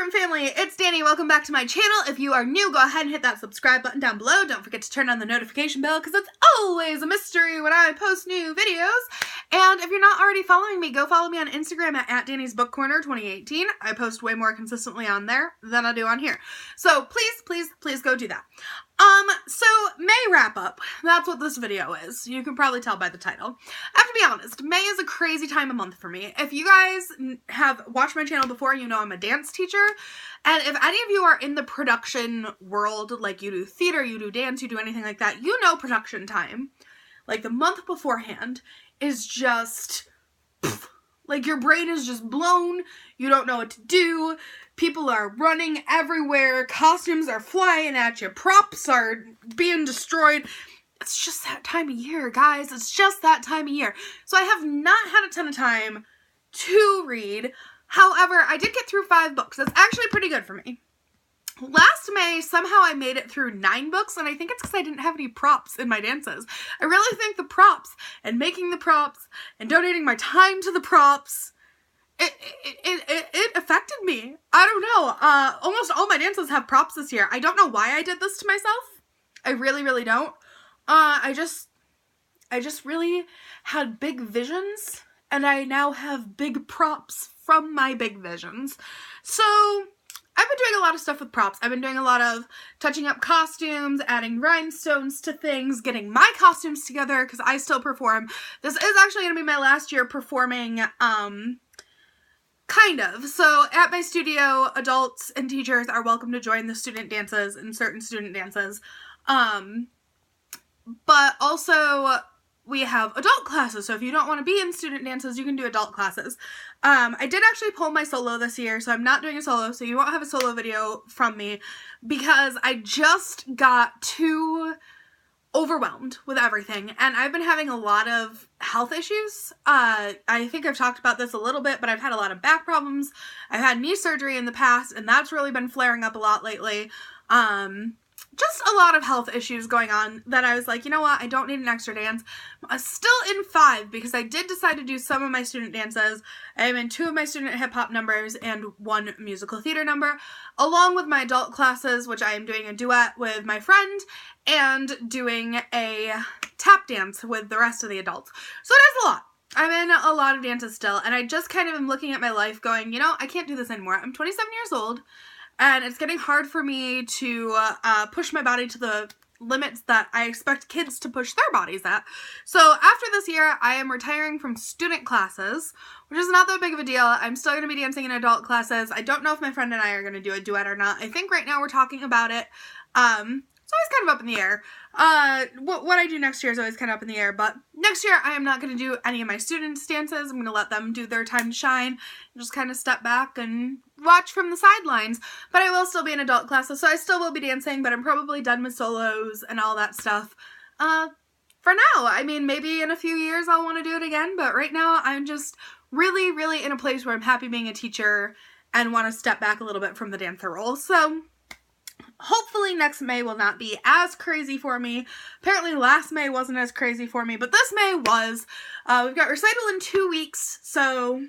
and family, it's Danny. Welcome back to my channel. If you are new, go ahead and hit that subscribe button down below. Don't forget to turn on the notification bell because it's always a mystery when I post new videos. And if you're not already following me, go follow me on Instagram at Danny's Book Corner 2018. I post way more consistently on there than I do on here. So please go do that. So May wrap up. That's what this video is. You can probably tell by the title. I have to be honest, May is a crazy time of month for me. If you guys have watched my channel before, you know I'm a dance teacher. And if any of you are in the production world, like you do theater, you do dance, you do anything like that, you know production time, like the month beforehand, is just, like your brain is just blown. You don't know what to do. People are running everywhere. Costumes are flying at you. Props are being destroyed. It's just that time of year, guys. It's just that time of year. So I have not had a ton of time to read. However, I did get through 5 books. That's actually pretty good for me. Last May, somehow I made it through 9 books, and I think it's because I didn't have any props in my dances. I really think the props, and making the props, and donating my time to the props, it affected me. I don't know. Almost all my dances have props this year. I don't know why I did this to myself. I really don't. I just really had big visions, and I now have big props from my big visions. So I've been doing a lot of stuff with props. I've been doing a lot of touching up costumes, adding rhinestones to things, getting my costumes together because I still perform. This is actually going to be my last year performing, kind of. So at my studio, adults and teachers are welcome to join the student dances and certain student dances. But also we have adult classes, so if you don't want to be in student dances, you can do adult classes. I did actually pull my solo this year, so I'm not doing a solo, so you won't have a solo video from me because I just got too overwhelmed with everything, and I've been having a lot of health issues. I think I've talked about this a little bit, but I've had a lot of back problems. I've had knee surgery in the past, and that's really been flaring up a lot lately. Just a lot of health issues going on that I was like, you know what, I don't need an extra dance. I'm still in 5 because I did decide to do some of my student dances. I'm in 2 of my student hip-hop numbers and 1 musical theater number, along with my adult classes, which I am doing a duet with my friend and doing a tap dance with the rest of the adults. So it is a lot. I'm in a lot of dances still, and I just kind of am looking at my life going, you know, I can't do this anymore. I'm 27 years old. And it's getting hard for me to push my body to the limits that I expect kids to push their bodies at. So after this year, I am retiring from student classes, which is not that big of a deal. I'm still going to be dancing in adult classes. I don't know if my friend and I are going to do a duet or not. I think right now we're talking about it. It's always kind of up in the air. What I do next year is always kind of up in the air, but next year I am not going to do any of my students' dances. I'm going to let them do their time to shine and just kind of step back and watch from the sidelines. But I will still be in adult classes, so I still will be dancing, but I'm probably done with solos and all that stuff. For now, I mean, maybe in a few years I'll want to do it again, but right now I'm just really in a place where I'm happy being a teacher and want to step back a little bit from the dancer role. So hopefully next May will not be as crazy for me. Apparently last May wasn't as crazy for me, but this May was. We've got recital in 2 weeks, so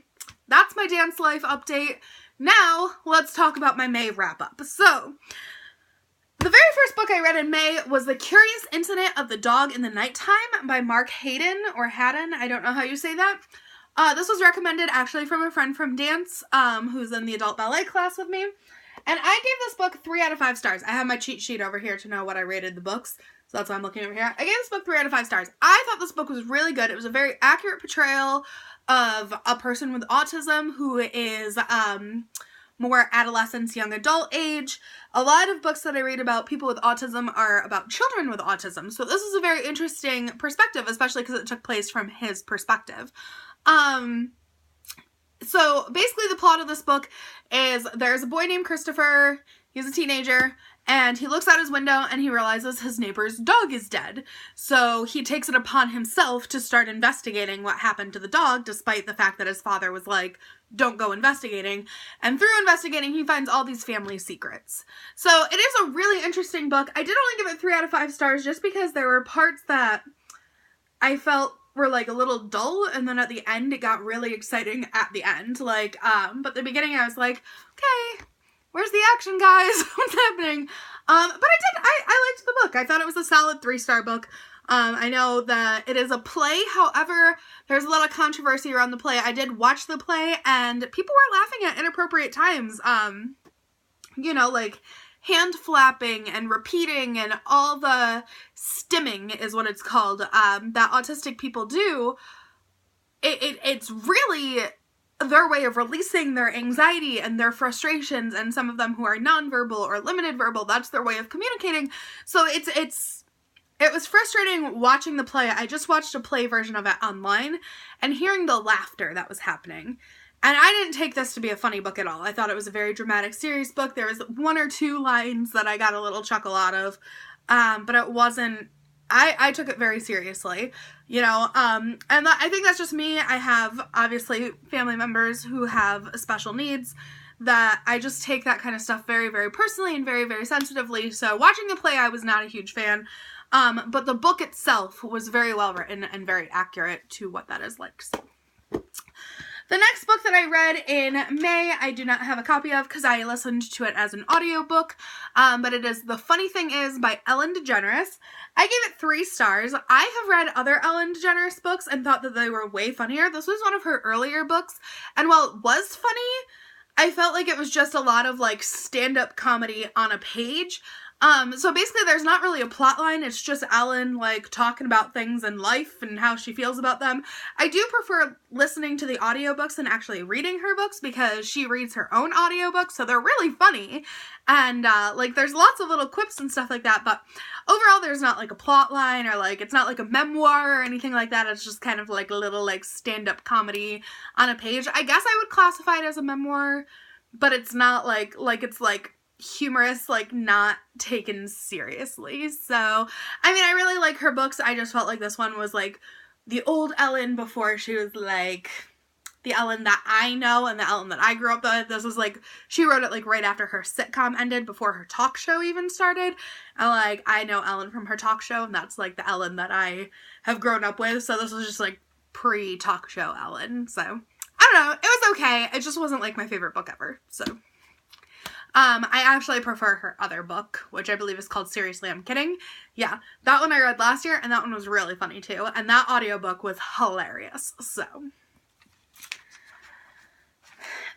that's my dance life update. Now, let's talk about my May wrap-up. So, the very first book I read in May was The Curious Incident of the Dog in the Nighttime by Mark Hayden, or Haddon, I don't know how you say that. This was recommended actually from a friend from dance, who's in the adult ballet class with me. And I gave this book 3 out of 5 stars. I have my cheat sheet over here to know what I rated the books. So that's why I'm looking over here. I gave this book 3 out of 5 stars. I thought this book was really good. It was a very accurate portrayal of a person with autism who is more adolescence, young adult age. A lot of books that I read about people with autism are about children with autism. So this is a very interesting perspective, especially because it took place from his perspective. So basically the plot of this book is there's a boy named Christopher, he's a teenager, and he looks out his window and he realizes his neighbor's dog is dead. So he takes it upon himself to start investigating what happened to the dog, despite the fact that his father was like, don't go investigating. And through investigating, he finds all these family secrets. So it is a really interesting book. I did only give it 3 out of 5 stars just because there were parts that I felt were like a little dull, and then at the end it got really exciting at the end. Like, but the beginning I was like, okay, where's the action, guys? What's happening? But I liked the book. I thought it was a solid 3-star book. I know that it is a play, however, there's a lot of controversy around the play. I did watch the play, and people were laughing at inappropriate times. You know, like hand flapping and repeating and all the stimming is what it's called, that autistic people do. It's really their way of releasing their anxiety and their frustrations, and some of them who are nonverbal or limited verbal, that's their way of communicating. So it was frustrating watching the play. I just watched a play version of it online and hearing the laughter that was happening. And I didn't take this to be a funny book at all. I thought it was a very dramatic, serious book. There was 1 or 2 lines that I got a little chuckle out of, but it wasn't, I took it very seriously, you know, and I think that's just me. I have, obviously, family members who have special needs that I just take that kind of stuff very, very personally and very, very sensitively. So watching the play, I was not a huge fan. But the book itself was very well written and very accurate to what that is like. So. The next book that I read in May, I do not have a copy of because I listened to it as an audiobook, but it is The Funny Thing Is by Ellen DeGeneres. I gave it 3 stars. I have read other Ellen DeGeneres books and thought that they were way funnier. This was one of her earlier books, and while it was funny, I felt like it was just a lot of like stand-up comedy on a page. So basically there's not really a plot line, it's just Ellen, like, talking about things in life and how she feels about them. I do prefer listening to the audiobooks than actually reading her books, because she reads her own audiobooks, so they're really funny, and, like, there's lots of little quips and stuff like that, but overall there's not, like, a plot line, or, like, it's not, like, a memoir or anything like that. It's just kind of, like, a little, like, stand-up comedy on a page. I guess I would classify it as a memoir, but it's not, like, it's, like, humorous, like, not taken seriously. So, I mean, I really like her books. I just felt like this one was, like, the old Ellen before she was, like, the Ellen that I know and the Ellen that I grew up with. This was, like, she wrote it, like, right after her sitcom ended, before her talk show even started. And, like, I know Ellen from her talk show, and that's, like, the Ellen that I have grown up with. So this was just, like, pre-talk show Ellen. So, I don't know. It was okay. It just wasn't, like, my favorite book ever. So, I actually prefer her other book, which I believe is called Seriously, I'm Kidding. Yeah, that one I read last year, and that one was really funny too, and that audiobook was hilarious, so.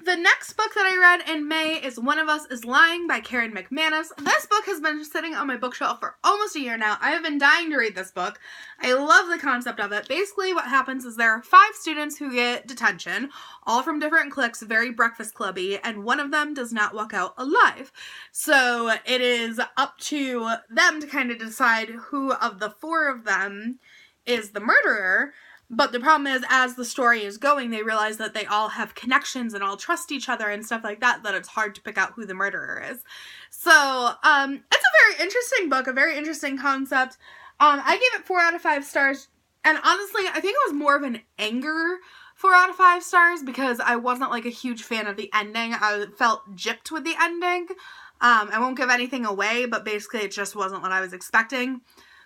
The next book that I read in May is One of Us is Lying by Karen McManus. This book has been sitting on my bookshelf for almost a year now. I have been dying to read this book. I love the concept of it. Basically what happens is there are 5 students who get detention, all from different cliques, very Breakfast Clubby, and one of them does not walk out alive. So it is up to them to kind of decide who of the 4 of them is the murderer. But the problem is, as the story is going, they realize that they all have connections and all trust each other and stuff like that, that it's hard to pick out who the murderer is. So, it's a very interesting book, a very interesting concept. I gave it 4 out of 5 stars, and honestly, I think it was more of an anger 4 out of 5 stars, because I wasn't, like, a huge fan of the ending. I felt gypped with the ending. I won't give anything away, but basically it just wasn't what I was expecting.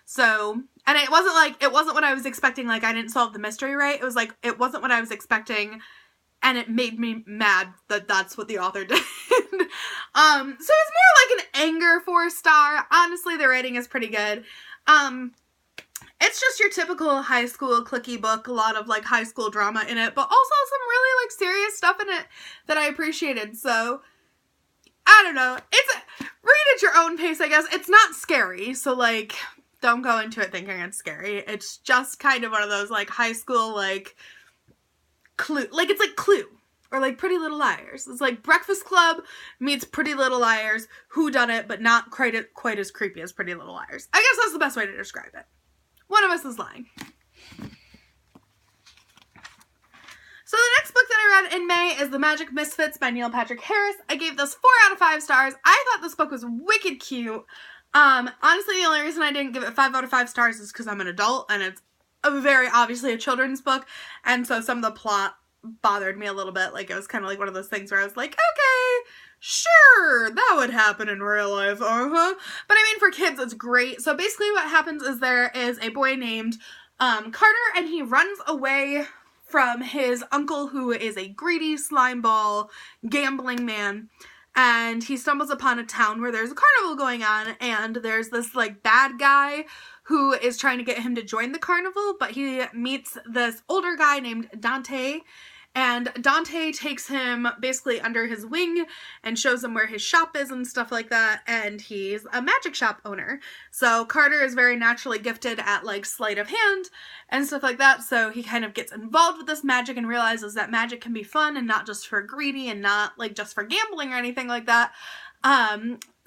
So, and it wasn't what I was expecting, like, I didn't solve the mystery right. It was like, it wasn't what I was expecting, and it made me mad that that's what the author did. So it's more like an anger 4-star. Honestly, the writing is pretty good. It's just your typical high school cliquey book, a lot of, like, high school drama in it, but also some really, like, serious stuff in it that I appreciated, so, I don't know. Read at your own pace, I guess. It's not scary, so, like, don't go into it thinking it's scary. It's just kind of one of those, like, high school, like, Clue. Like, it's like Clue. Or, like, Pretty Little Liars. It's like Breakfast Club meets Pretty Little Liars, whodunit, but not quite as creepy as Pretty Little Liars. I guess that's the best way to describe it. One of Us is Lying. So the next book that I read in May is The Magic Misfits by Neil Patrick Harris. I gave this 4 out of 5 stars. I thought this book was wicked cute. Honestly, the only reason I didn't give it 5 out of 5 stars is because I'm an adult, and it's very obviously a children's book, and so some of the plot bothered me a little bit. Like, it was kind of like one of those things where I was like, okay, sure, that would happen in real life, But I mean, for kids, it's great. So basically what happens is there is a boy named, Carter, and he runs away from his uncle, who is a greedy slimeball gambling man. and he stumbles upon a town where there's a carnival going on, and there's this like bad guy who is trying to get him to join the carnival, but he meets this older guy named Dante, and Dante takes him basically under his wing and shows him where his shop is and stuff like that, and he's a magic shop owner. So Carter is very naturally gifted at like sleight of hand and stuff like that, so he kind of gets involved with this magic and realizes that magic can be fun and not just for greedy and not like just for gambling or anything like that.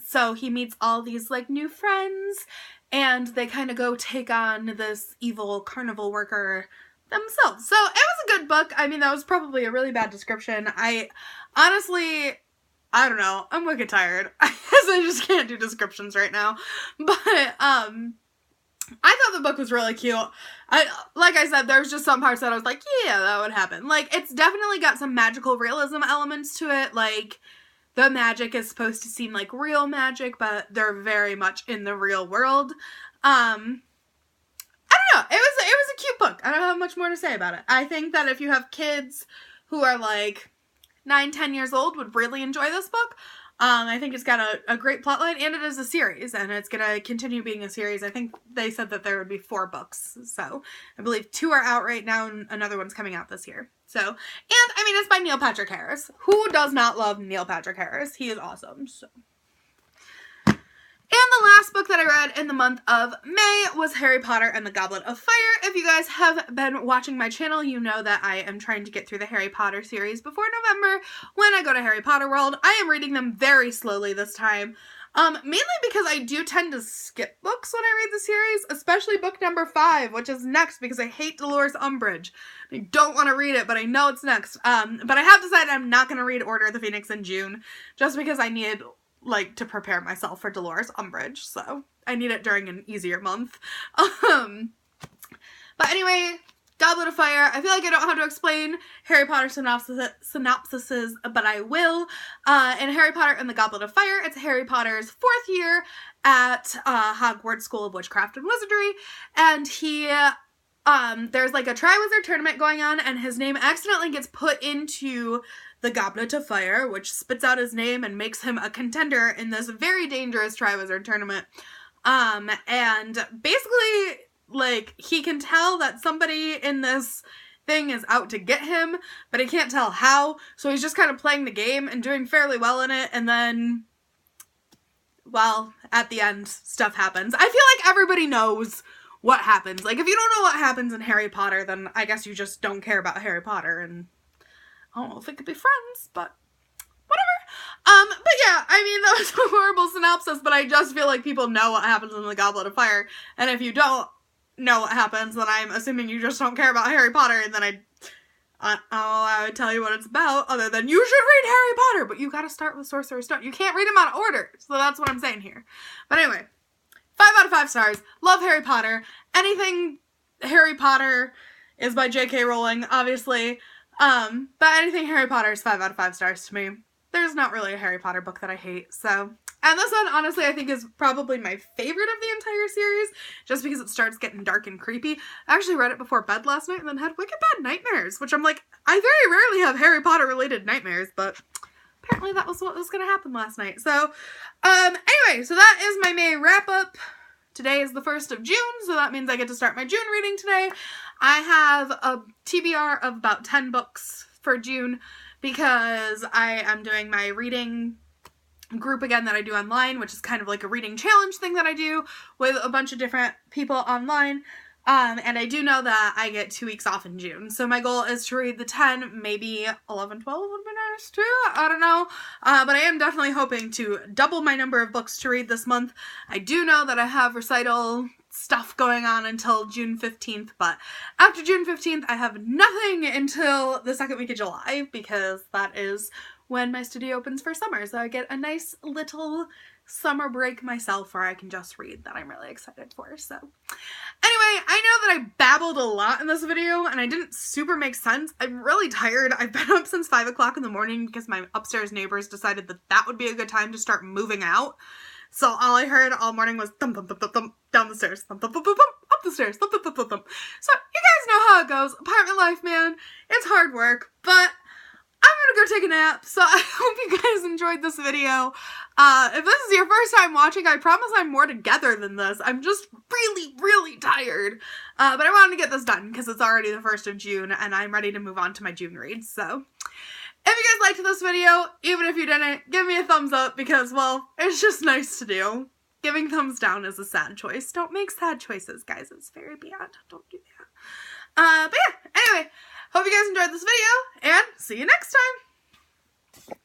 So he meets all these like new friends, and they kind of go take on this evil carnival worker themselves. So it was a good book. I mean, that was probably a really bad description. I don't know. I'm wicked tired. I guess I just can't do descriptions right now. But I thought the book was really cute. Like I said, there's just some parts that I was like, yeah, that would happen. Like, it's definitely got some magical realism elements to it. Like, the magic is supposed to seem like real magic, but they're very much in the real world. I don't know. It was a cute book. I don't have much more to say about it. I think that if you have kids who are like 9-10 years old would really enjoy this book. I think it's got a great plotline, and it is a series, and it's going to continue being a series. I think they said that there would be 4 books, so I believe 2 are out right now, and another one's coming out this year. So, and I mean, it's by Neil Patrick Harris. Who does not love Neil Patrick Harris? He is awesome, so. And the last book that I read in the month of May was Harry Potter and the Goblet of Fire. If you guys have been watching my channel, you know that I am trying to get through the Harry Potter series before November when I go to Harry Potter World. I am reading them very slowly this time, mainly because I do tend to skip books when I read the series, especially book number 5, which is next, because I hate Dolores Umbridge. I don't want to read it, but I know it's next. But I have decided I'm not going to read Order of the Phoenix in June, just because I need like to prepare myself for Dolores Umbridge, so I need it during an easier month. But anyway, Goblet of Fire, I feel like I don't have to explain Harry Potter synopsises, but I will. In Harry Potter and the Goblet of Fire, it's Harry Potter's 4th year at Hogwarts School of Witchcraft and Wizardry, and he there's like a Triwizard tournament going on, and his name accidentally gets put into the Goblet of Fire, which spits out his name and makes him a contender in this very dangerous Triwizard tournament. And basically, like, he can tell that somebody in this thing is out to get him, but he can't tell how, so he's just kind of playing the game and doing fairly well in it, and then, well, at the end, stuff happens. I feel like everybody knows what happens. Like, if you don't know what happens in Harry Potter, then I guess you just don't care about Harry Potter, and I don't know if we could be friends, but whatever. But yeah, I mean, that was a horrible synopsis, but I just feel like people know what happens in the Goblet of Fire, and if you don't know what happens, then I'm assuming you just don't care about Harry Potter, and then I would tell you what it's about, other than you should read Harry Potter, but you gotta start with Sorcerer's Stone. You can't read them out of order, so that's what I'm saying here. But anyway, 5 out of 5 stars. Love Harry Potter. Anything Harry Potter is by J.K. Rowling, obviously. But anything Harry Potter is 5 out of 5 stars to me. There's not really a Harry Potter book that I hate, so. And this one, honestly, I think is probably my favorite of the entire series, just because it starts getting dark and creepy. I actually read it before bed last night and then had wicked bad nightmares, which I'm like, I very rarely have Harry Potter related nightmares, but apparently that was what was going to happen last night. So, anyway, so that is my May wrap up. Today is the 1st of June, so that means I get to start my June reading today. I have a TBR of about 10 books for June because I am doing my reading group again that I do online, which is kind of like a reading challenge thing that I do with a bunch of different people online. And I do know that I get 2 weeks off in June. So my goal is to read the 10, maybe 11, 12 would be nice too. I don't know. But I am definitely hoping to double my number of books to read this month. I do know that I have recital stuff going on until June 15th, but after June 15th, I have nothing until the 2nd week of July, because that is when my studio opens for summer. So I get a nice little summer break myself where I can just read that I'm really excited for. So anyway, I know that I babbled a lot in this video and I didn't super make sense. I'm really tired. I've been up since 5 o'clock in the morning because my upstairs neighbors decided that that would be a good time to start moving out. So all I heard all morning was thump, thump, thump, thump, thump, down the stairs, thump, thump, thump, thump, thump, up the stairs, thump, thump, thump, thump, thump. So you guys know how it goes. Apartment life, man. It's hard work, but I'm gonna go take a nap, so I hope you guys enjoyed this video. If this is your first time watching, I promise I'm more together than this. I'm just really, really tired. But I wanted to get this done because it's already the 1st of June and I'm ready to move on to my June reads. So if you guys liked this video, even if you didn't, give me a thumbs up because, well, it's just nice to do. Giving thumbs down is a sad choice. Don't make sad choices, guys. It's very bad. Don't do that. But yeah, anyway, hope you guys enjoyed this video and see you next time.